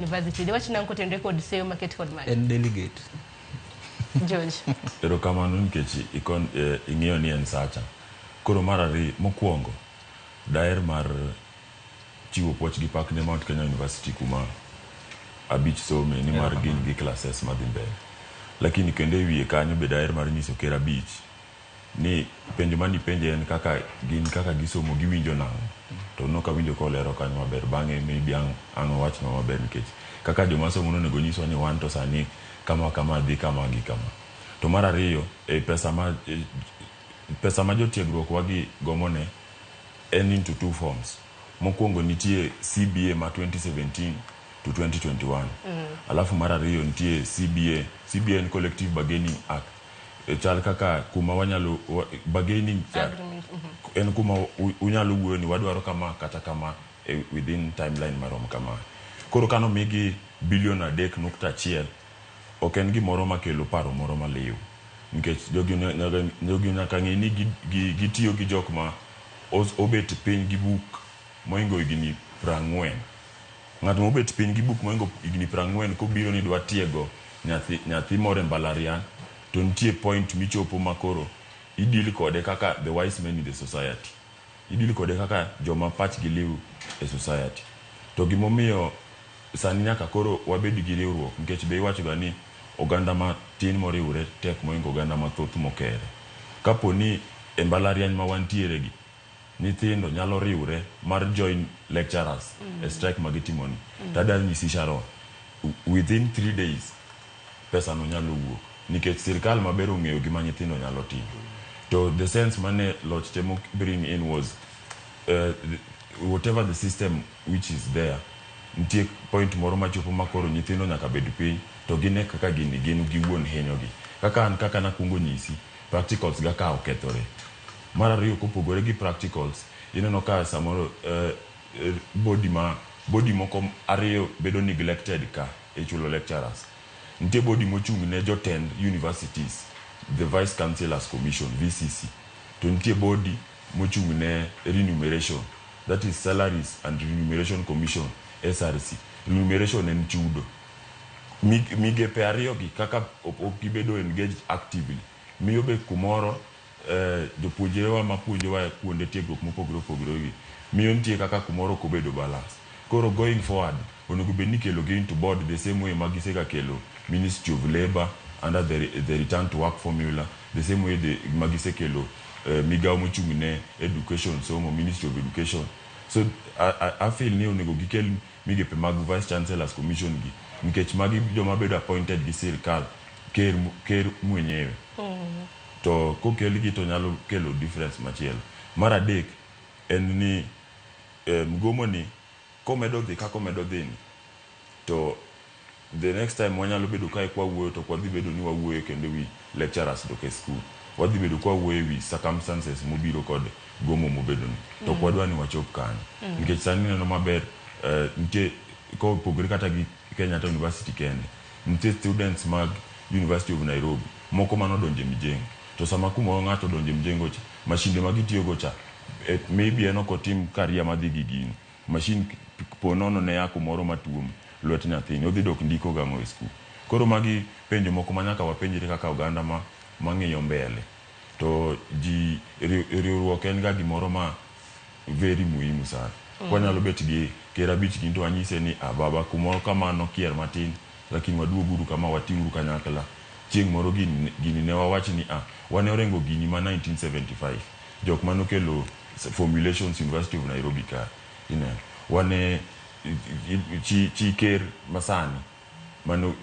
University. They watch nanko tende kod seyo market kod mani. And delegate. George. Ero kamano nkechi ikon ing'eyo ni en sacha. Koro marari mokwongo daer mar chiwo puoch gi pak ne Mount Kenya University kuma abich some ni mar gin gi classes madhi mbele. Lakini kende wiye kanyo be daer mar nyiso ker abich ni penjo mani penje en kaka gin kaka gisomo giwinjo nang'o. To noka winjo ko lero kanyo maber bang'e maybe ang wach no maber nikech kaka joma somo onego nyiswa ni wan to sani kama dhi kama gi kama. To mar ariyo pesa ma jotiegruok wagi gomone en into two forms. Mokwongo nitie CBA ma 2017 to 2021. Alafu mar ariyo nitie CBA en Collective Bargaining Act. Chal kaka kuma wanyalo bargaining en kuma unyalo wuoyo ni wadwaro kama kata kama within timeline marom kama. Koro kano migi bilion 3.1 ok en gimoro makelo paro moro maliw nikech jogi nyaka ng'e ni gitiyo gi jok ma obet piny gi buk moingo igni 40. Ng'at mobet piny gi buk moingo igni 40 kobiro ni dwa tiego nyathi more mbalariany to nitie point michopo makoro idili kode kaka the wise men in the society. Idili kode kaka joma pachgi liw e society. To gimomiyo sani nyaka koro wabed gi riwruok nikech be iwacho ga ni oganda matin moriwre tek moingo oganda mathoth mokere. Kapo ni e mbalariany ma wantiere gi nyithindo nyalo riwre mar join lecturers e strike magitimoni. Tada nyisi Sharon within 3 days pesa no nyalo wuok nikech sirkal maber ong'eyo gima nyithindo nyalo timo. To the sense mane loch temo bring in was whatever the system which is there nitie point moro machopo makoro nyithindo nyaka bed piny to gine kaka gin giwuon henyogi. Kaka nakungo nyisi practicals ga ka okethore. Mar ariyo kopogore gi practicals ineno ka samoro body moko ariyo bedo neglected ka e chulo lecturers. Nitie body mochung' ne jotend universities, the Vice Chancellors Commission VCC. To nitie body mochung' ne remuneration, that is Salaries and Remuneration Commission SRC. Remuneration en chudo. Migepe ariyo gi kaka okibedo engaged actively miyo be kumoro jopuonjrewa mapuonjowa kuonde tiegruok mopogore miyo nitie kaka kumoro kobedo balance. Koro going forward onego bed ni kelo gi into board the same way magisega kelo Ministry of Labor under the return to work formula, the same way magisekelo migawo mochung' ne education somo Ministry of Education. So I feel ni onego gikel migepe mag Vice Chancellors Commission gi nikech magi joma bedo appointed gi sirkal ker mwenyewe. To kokel gi to nyalo kelo difference machielo. Mar adek en ni mgomo ni komedo dhi kako medo dhi to the next time wanyalo bedo kai kwa wuoyo to kwadhi bedo ni wawuoyo kendo wi lecturers dok e school. Wadhi bedo kwa wuoyo wi circumstances mobiro kod gomo mobedo ni to kwadwa ni wachop kanyo nikech sani neno maber nitie ko pogore kata gi Kenyatta University kende nitie students mag University of Nairobi moko manodonje mijengo. To sama kumoro ng'ato donje mijengo cha mashinde magitiyo go cha maybe enoko tim career madhi gi gino machine ponono ne yako moro matuom lwet nyathini odhi dok ndiko ga mo e school. Koro magi penjo moko manyaka wapenjire kaka oganda mang'iyo mbele. To riwruok en ga gimoro ma very muhimu sana. Kwanyalo bet gi ker abich gi to anyise ni baba kumoro kamano kier matin lakini waduoguru kama watinguru kanyakla. Chieng' moro gini ne wawach ni wane orengo gini ma 1975 jok manokelo formulations University of Nairobi ka wane chiker masani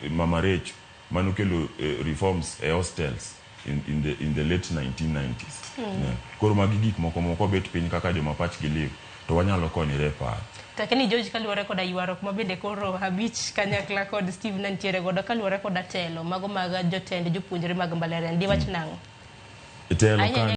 Mama Rach manokelo reforms e hostels in the late 1990s. Koro magi gik moko bet piny kaka joma pachgi liw to wanyalo konyre paro. Lakini George kaluwore koda ywaruok mabende koro abich kanyakla kod Steve nantiere godo kaluwore koda telo mago mag jotend jopuonjre mag mbalariany diwach nang'o? Telo